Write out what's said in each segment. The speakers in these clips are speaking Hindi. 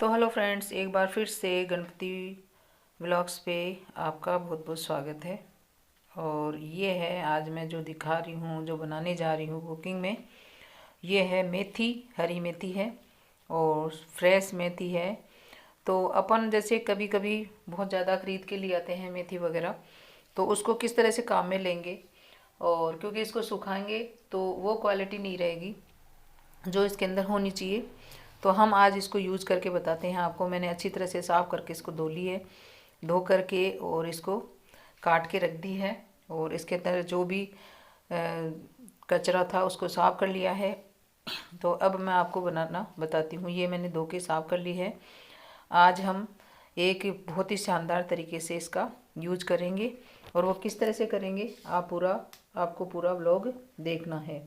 तो हेलो फ्रेंड्स, एक बार फिर से गणपति व्लॉग्स पे आपका बहुत बहुत स्वागत है। और ये है आज मैं जो दिखा रही हूँ, जो बनाने जा रही हूँ कुकिंग में, ये है मेथी। हरी मेथी है और फ्रेश मेथी है। तो अपन जैसे कभी कभी बहुत ज़्यादा खरीद के लिए आते हैं मेथी वगैरह, तो उसको किस तरह से काम में लेंगे, और क्योंकि इसको सुखाएंगे तो वो क्वालिटी नहीं रहेगी जो इसके अंदर होनी चाहिए। तो हम आज इसको यूज़ करके बताते हैं आपको। मैंने अच्छी तरह से साफ़ करके इसको धो ली है, धो करके और इसको काट के रख दी है, और इसके अंदर जो भी कचरा था उसको साफ़ कर लिया है। तो अब मैं आपको बनाना बताती हूँ। ये मैंने धो के साफ़ कर ली है। आज हम एक बहुत ही शानदार तरीके से इसका यूज करेंगे, और वो किस तरह से करेंगे आपको पूरा व्लॉग देखना है।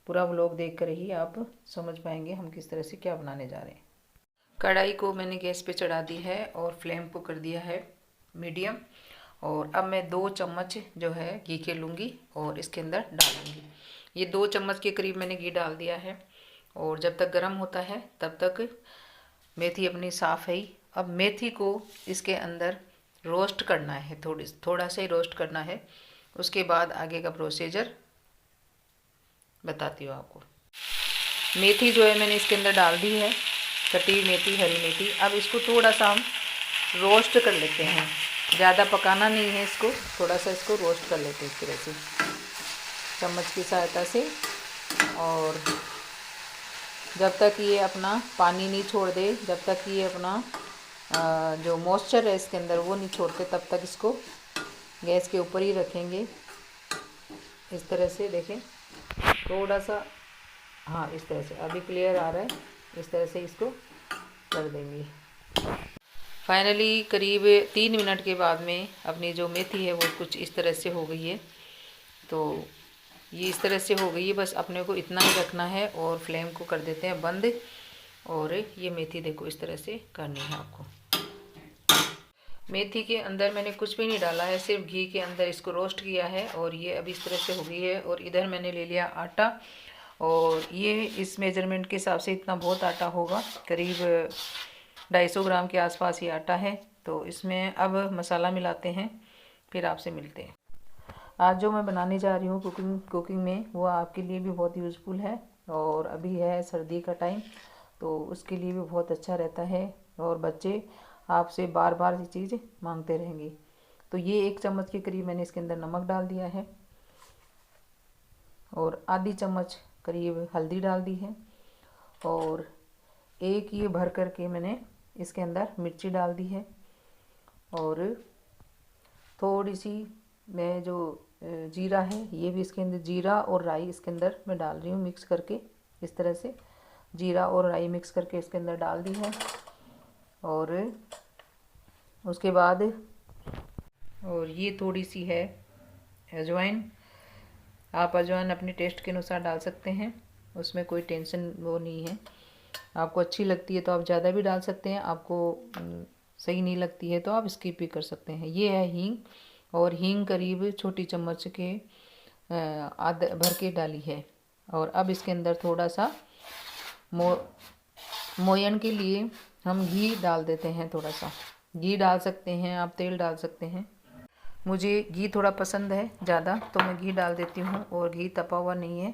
पूरा व्लॉग देख कर ही आप समझ पाएंगे हम किस तरह से क्या बनाने जा रहे हैं। कढ़ाई को मैंने गैस पे चढ़ा दी है और फ्लेम को कर दिया है मीडियम। और अब मैं 2 चम्मच जो है घी के लूँगी और इसके अंदर डालूँगी। ये 2 चम्मच के करीब मैंने घी डाल दिया है, और जब तक गर्म होता है तब तक मेथी अपनी साफ़ है ही। अब मेथी को इसके अंदर रोस्ट करना है, थोड़ा सा ही रोस्ट करना है। उसके बाद आगे का प्रोसीजर बताती हूँ आपको। मेथी जो है मैंने इसके अंदर डाल दी है, कटी हुई मेथी, हरी मेथी। अब इसको थोड़ा सा हम रोस्ट कर लेते हैं। ज़्यादा पकाना नहीं है इसको, थोड़ा सा इसको रोस्ट कर लेते हैं इस तरह से चम्मच की सहायता से। और जब तक ये अपना पानी नहीं छोड़ दे, जब तक ये अपना जो मॉइस्चर है इसके अंदर वो नहीं छोड़ते, तब तक इसको गैस के ऊपर ही रखेंगे। इस तरह से देखें, थोड़ा सा, हाँ इस तरह से अभी क्लियर आ रहा है। इस तरह से इसको कर देंगे। फाइनली करीब 3 मिनट के बाद में अपनी जो मेथी है वो कुछ इस तरह से हो गई है। तो ये इस तरह से हो गई है, बस अपने को इतना ही रखना है और फ्लेम को कर देते हैं बंद। और ये मेथी देखो इस तरह से करनी है आपको। मेथी के अंदर मैंने कुछ भी नहीं डाला है, सिर्फ घी के अंदर इसको रोस्ट किया है, और ये अभी इस तरह से हो गई है। और इधर मैंने ले लिया आटा, और ये इस मेजरमेंट के हिसाब से इतना बहुत आटा होगा, करीब 250 ग्राम के आसपास ये आटा है। तो इसमें अब मसाला मिलाते हैं, फिर आपसे मिलते हैं। आज जो मैं बनाने जा रही हूँ कुकिंग में, वो आपके लिए भी बहुत यूज़फुल है। और अभी है सर्दी का टाइम, तो उसके लिए भी बहुत अच्छा रहता है, और बच्चे आपसे बार बार ये चीज़ मांगते रहेंगे। तो ये 1 चम्मच के करीब मैंने इसके अंदर नमक डाल दिया है, और आधी चम्मच करीब हल्दी डाल दी है, और एक ये भर करके मैंने इसके अंदर मिर्ची डाल दी है। और थोड़ी सी मैं जो जीरा है, ये भी इसके अंदर, जीरा और राई इसके अंदर मैं डाल रही हूँ मिक्स करके। इस तरह से जीरा और राई मिक्स करके इसके अंदर डाल दी है। और उसके बाद और ये थोड़ी सी है अजवाइन। आप अजवाइन अपने टेस्ट के अनुसार डाल सकते हैं, उसमें कोई टेंशन वो नहीं है। आपको अच्छी लगती है तो आप ज़्यादा भी डाल सकते हैं, आपको सही नहीं लगती है तो आप स्किप भी कर सकते हैं। ये है हींग, और हींग करीब छोटी चम्मच के आधा भर के डाली है। और अब इसके अंदर थोड़ा सा मोयन के लिए हम घी डाल देते हैं। थोड़ा सा घी डाल सकते हैं, आप तेल डाल सकते हैं। मुझे घी थोड़ा पसंद है ज़्यादा, तो मैं घी डाल देती हूँ। और घी तपा हुआ नहीं है,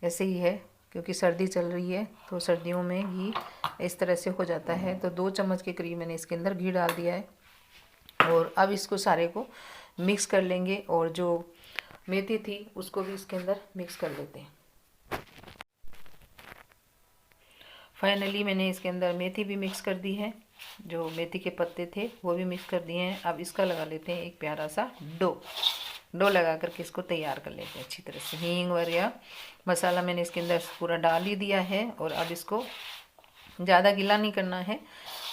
ऐसे ही है, क्योंकि सर्दी चल रही है तो सर्दियों में घी इस तरह से हो जाता है। तो 2 चम्मच के करीब मैंने इसके अंदर घी डाल दिया है, और अब इसको सारे को मिक्स कर लेंगे। और जो मेथी थी उसको भी इसके अंदर मिक्स कर लेते हैं। फाइनली मैंने इसके अंदर मेथी भी मिक्स कर दी है, जो मेथी के पत्ते थे वो भी मिक्स कर दिए हैं। अब इसका लगा लेते हैं एक प्यारा सा डो लगा करके इसको तैयार कर लेते हैं अच्छी तरह से। हींग वगैरह मसाला मैंने इसके अंदर पूरा डाल ही दिया है, और अब इसको ज़्यादा गीला नहीं करना है,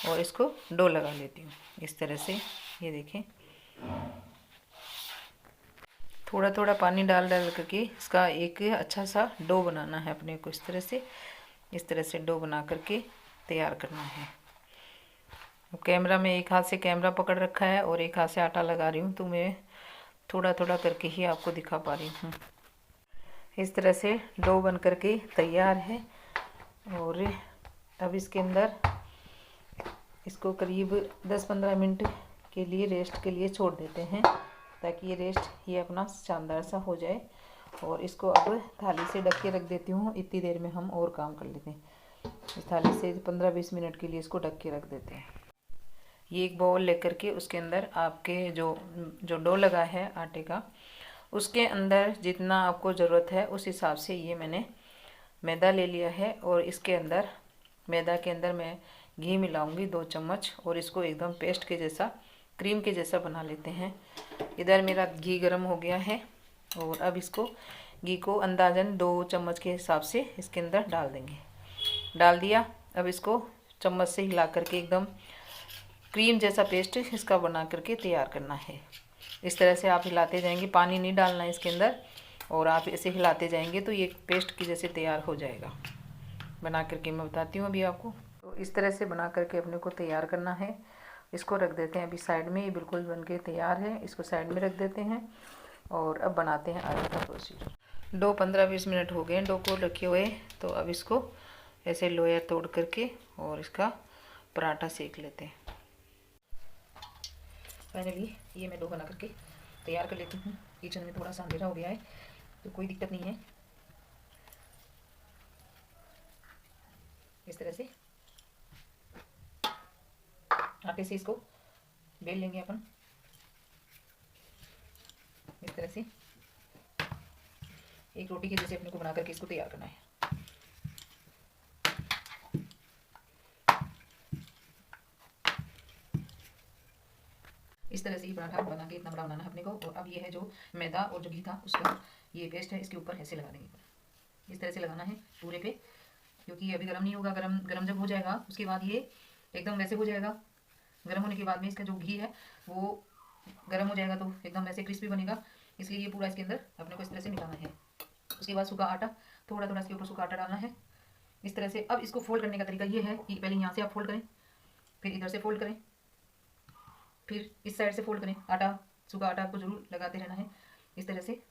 और इसको डो लगा लेती हूँ इस तरह से। ये देखें, थोड़ा थोड़ा पानी डाल करके इसका एक अच्छा सा डो बनाना है अपने को। इस तरह से डो बना करके तैयार करना है। कैमरा में एक हाथ से कैमरा पकड़ रखा है और एक हाथ से आटा लगा रही हूँ, तो मैं थोड़ा थोड़ा करके ही आपको दिखा पा रही हूँ। इस तरह से डो बन करके तैयार है। और अब इसके अंदर इसको करीब 10-15 मिनट के लिए रेस्ट के लिए छोड़ देते हैं, ताकि ये अपना शानदार सा हो जाए। और इसको अब थाली से ढक के रख देती हूँ। इतनी देर में हम और काम कर लेते हैं। इस थाली से 15-20 मिनट के लिए इसको ढक के रख देते हैं। ये एक बाउल लेकर के उसके अंदर आपके जो डो लगा है आटे का, उसके अंदर जितना आपको ज़रूरत है उस हिसाब से ये मैंने मैदा ले लिया है। और इसके अंदर मैदा के अंदर मैं घी मिलाऊंगी 2 चम्मच, और इसको एकदम पेस्ट के जैसा, क्रीम के जैसा बना लेते हैं। इधर मेरा घी गर्म हो गया है, और अब इसको घी को अंदाजन 2 चम्मच के हिसाब से इसके अंदर डाल देंगे। डाल दिया। अब इसको चम्मच से हिला करके एकदम क्रीम जैसा पेस्ट इसका बना करके तैयार करना है। इस तरह से आप हिलाते जाएंगे, पानी नहीं डालना है इसके अंदर, और आप ऐसे हिलाते जाएंगे तो ये पेस्ट की जैसे तैयार हो जाएगा। बना करके मैं बताती हूँ अभी आपको। तो इस तरह से बना करके अपने को तैयार करना है। इसको रख देते हैं अभी साइड में। ये बिल्कुल बन के तैयार है, इसको साइड में रख देते हैं। और अब बनाते हैं आगे का प्रोसीजर। डो 15-20 मिनट हो गए डो को रखे हुए, तो अब इसको ऐसे लोया तोड़ करके और इसका पराठा सेक लेते हैं। फाइनली ये मैं डो बना करके तैयार कर लेती हूँ। किचन में थोड़ा सा अंधेरा हो गया है तो कोई दिक्कत नहीं है। इस तरह से आटे से इसको बेल लेंगे अपन। इस तरह से एक रोटी के जैसे अपने को बना करके इसको तैयार करना है। इस तरह से ये पराठा बना के इतना बड़ा बनाना है अपने को। और अब ये है जो मैदा और जो घी था उसका ये पेस्ट है, इसके ऊपर ऐसे लगा देंगे। इस तरह से लगाना है पूरे पे, क्योंकि ये अभी गर्म नहीं होगा। गर्म जब हो जाएगा उसके बाद ये एकदम वैसे हो जाएगा। गर्म होने के बाद में इसका जो घी है वो गर्म हो जाएगा तो एकदम वैसे क्रिस्पी बनेगा। इसलिए ये पूरा इसके अंदर अपने को इस तरह से मिलाना है। उसके बाद सूखा आटा, थोड़ा थोड़ा इसके ऊपर सूखा आटा डालना है इस तरह से। अब इसको फोल्ड करने का तरीका ये है कि पहले यहाँ से आप फोल्ड करें, फिर इधर से फोल्ड करें, फिर इस साइड से फोल्ड करें। आटा, सूखा आटा आपको जरूर लगाते रहना है इस तरह से।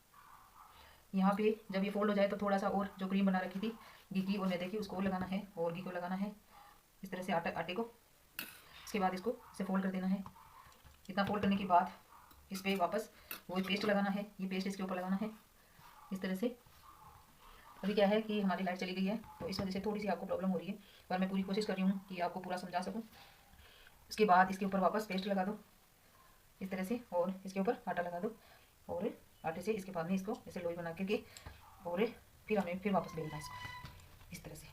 यहाँ पे जब ये फोल्ड हो जाए तो थोड़ा सा और जो क्रीम बना रखी थी घी की और मैदे की, उसको लगाना है और घी को लगाना है इस तरह से आटे को। इसके बाद इसको इसे फोल्ड कर देना है। इतना फोल्ड करने के बाद इस पर वापस वो पेस्ट लगाना है। ये पेस्ट इसके ऊपर लगाना है इस तरह से। अभी क्या है कि हमारी लाइट चली गई है तो इस वजह से थोड़ी सी आपको प्रॉब्लम हो रही है, पर मैं पूरी कोशिश कर रही हूँ कि आपको पूरा समझा सकूँ। इसके बाद इसके ऊपर वापस पेस्ट लगा दो इस तरह से, और इसके ऊपर आटा लगा दो, और आटे से इसके बाद में इसको ऐसे लोई बना करके, और फिर हमें फिर वापस बेलना है इसको इस तरह से।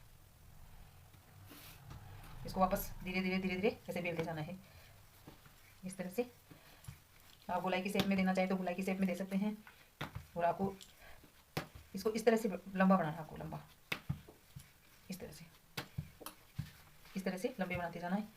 इसको वापस धीरे धीरे धीरे धीरे ऐसे बेलते जाना है इस तरह से। आप गोलाई की शेप में देना चाहे तो गोलाई की शेप में दे सकते हैं, और आपको इसको इस तरह से लंबा बनाना है। आपको लंबा इस तरह से लंबे बनाते जाना है।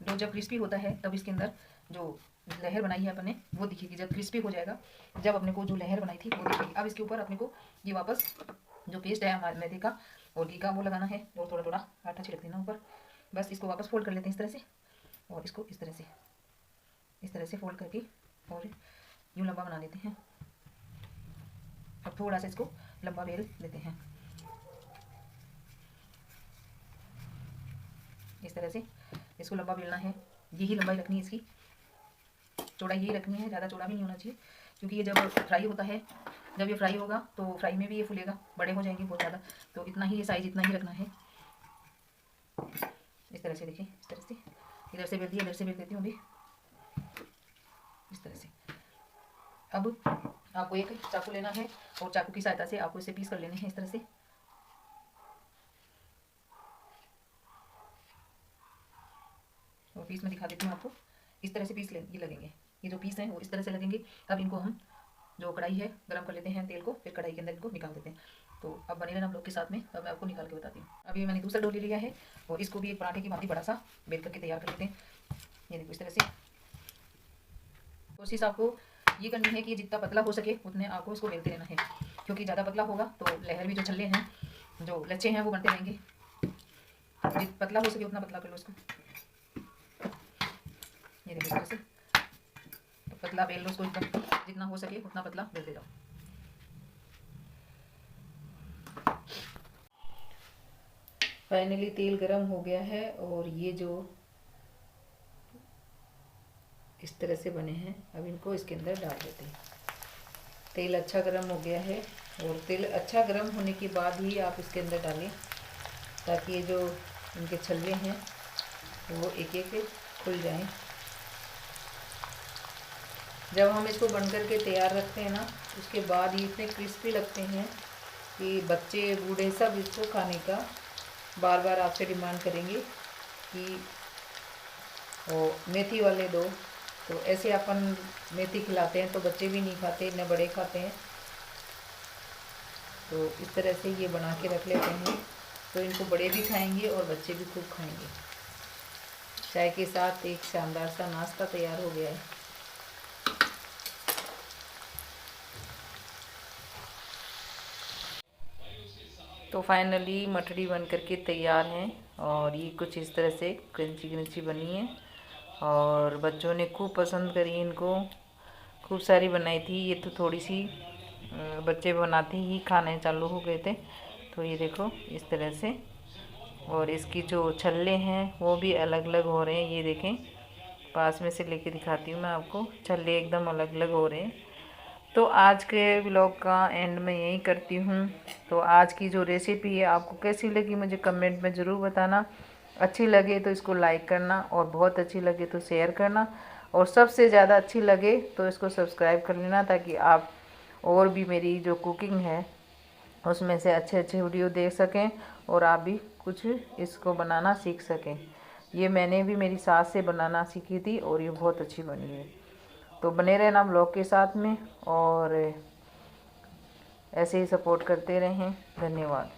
डो जब क्रिस्पी होता है तब इसके अंदर जो लहर बनाई है अपन ने वो दिखेगी। जब क्रिस्पी हो जाएगा, जब अपने को जो लहर बनाई थी वो दिखेगी। अब इसके ऊपर अपने को ये वापस जो पेस्ट है हमारे मैदे का और घी का वो लगाना है, और थोड़ा थोड़ा आटा छिड़क देना ऊपर। बस इसको वापस फोल्ड कर लेते हैं इस तरह से, और इसको इस तरह से फोल्ड करके और यूँ लंबा बना लेते हैं। अब थोड़ा सा इसको लंबा बेल लेते हैं इस तरह से। इसको लंबा बेलना है, यही लंबाई रखनी है, इसकी चौड़ाई यही रखनी है, ज़्यादा चौड़ा भी नहीं होना चाहिए, क्योंकि ये जब फ्राई होता है, जब ये फ्राई होगा तो फ्राई में भी ये फूलेगा, बड़े हो जाएंगे बहुत ज़्यादा। तो इतना ही ये साइज इतना ही रखना है इस तरह से। देखिए इस तरह से इधर से बेल दिया, इधर से बेल देती हूँ अभी इस तरह से। अब आपको एक चाकू लेना है और चाकू की सहायता से आपको इसे पीस कर लेने हैं इस तरह से। और पीस में दिखा देती हूँ आपको, इस तरह से पीस ये लगेंगे। ये जो पीस हैं वो इस तरह से लगेंगे। अब इनको हम जो कढ़ाई है गरम कर लेते हैं तेल को, फिर कढ़ाई के अंदर इनको निकाल देते हैं। तो अब बने रहना हम लोग के साथ में, अब मैं आपको निकाल के बताती हूँ। अभी मैंने दूसरा डो ले लिया है और इसको भी एक पराठे की भांति बड़ा सा बेल करके तैयार कर लेते हैं। ये देखो इस तरह से। कोशिश आपको ये करनी है कि जितना पतला हो सके उतने आपको इसको बेलते रहना है, क्योंकि ज़्यादा पतला होगा तो लहर भी जो छल्ले हैं, जो लच्छे हैं वो बनते रहेंगे। जितना पतला हो सके उतना पतला कर लो इसको। ये देखो इस तरह से पतला बेल लो उसको, एकदम जितना हो सके उतना पतला बेलते जाओ। फाइनली तेल गरम हो गया है और ये जो इस तरह से बने हैं, अब इनको इसके अंदर डाल देते हैं। तेल अच्छा गरम हो गया है और तेल अच्छा गरम होने के बाद ही आप इसके अंदर डालें, ताकि ये जो इनके छल्ले हैं वो एक एक खुल जाएं। जब हम इसको बन करके तैयार रखते हैं ना, उसके बाद ही इतने क्रिस्पी लगते हैं कि बच्चे बूढ़े सब इसको खाने का बार बार आपसे डिमांड करेंगे कि वो मेथी वाले दो। तो ऐसे अपन मेथी खिलाते हैं तो बच्चे भी नहीं खाते, न बड़े खाते हैं। तो इस तरह से ये बना के रख लेते हैं, तो इनको बड़े भी खाएंगे और बच्चे भी खूब खाएंगे। चाय के साथ एक शानदार सा नाश्ता तैयार हो गया है। तो फाइनली मठड़ी बन करके तैयार हैं और ये कुछ इस तरह से क्रंची क्रंची बनी है और बच्चों ने खूब पसंद करी इनको, खूब सारी बनाई थी। ये तो थोड़ी सी बच्चे बनाते ही खाने चालू हो गए थे। तो ये देखो इस तरह से, और इसकी जो छल्ले हैं वो भी अलग अलग हो रहे हैं। ये देखें, पास में से लेके दिखाती हूँ मैं आपको, छल्ले एकदम अलग अलग हो रहे हैं। तो आज के व्लॉग का एंड में यही करती हूँ। तो आज की जो रेसिपी है आपको कैसी लगी मुझे कमेंट में ज़रूर बताना। अच्छी लगे तो इसको लाइक करना और बहुत अच्छी लगे तो शेयर करना, और सबसे ज़्यादा अच्छी लगे तो इसको सब्सक्राइब कर लेना, ताकि आप और भी मेरी जो कुकिंग है उसमें से अच्छे अच्छे वीडियो देख सकें और आप भी कुछ इसको बनाना सीख सकें। ये मैंने भी मेरी सास से बनाना सीखी थी और ये बहुत अच्छी बनी है। तो बने रहना ब्लॉग के साथ में और ऐसे ही सपोर्ट करते रहें। धन्यवाद।